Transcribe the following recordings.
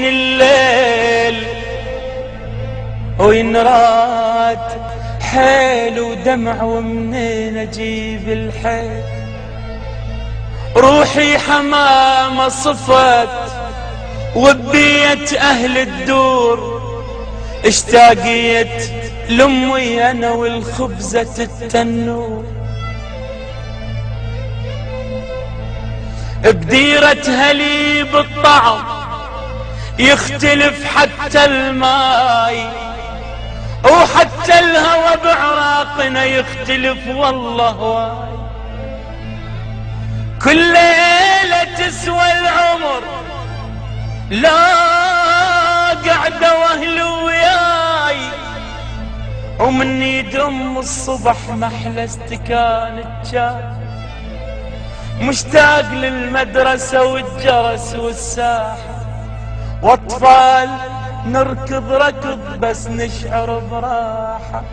الليل وينراد حيل ودمع ومنين اجيب الحيل. روحي حمامة صفت وبيت اهل الدور، اشتاقيت لامي انا والخبزة التنور. بديرتها لي بالطعم يختلف حتى الماي، وحتى الهوى بعراقنا يختلف والله واي. كل ليلة تسوى العمر لا قعدة واهل وياي، ومني دم الصبح محلى استكان الجاي. مشتاق للمدرسة والجرس والساحة، واطفال نركض ركض بس نشعر براحة.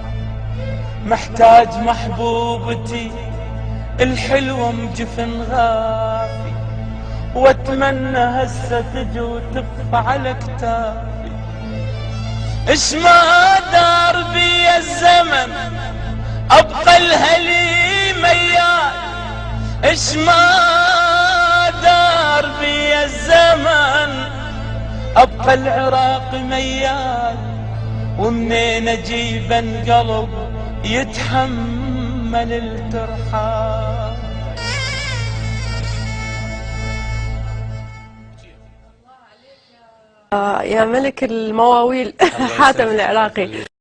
محتاج محبوبتي الحلوة مجفن غافي، واتمنى هسه تجي وتقف على كتافي. اش ما دار بي الزمن ابقى الهلي ميال، اش ما دار بي الزمن ابقى العراق ميال. ومنين اجيب قلب يتحمل الترحال. يا ملك المواويل حاتم العراقي.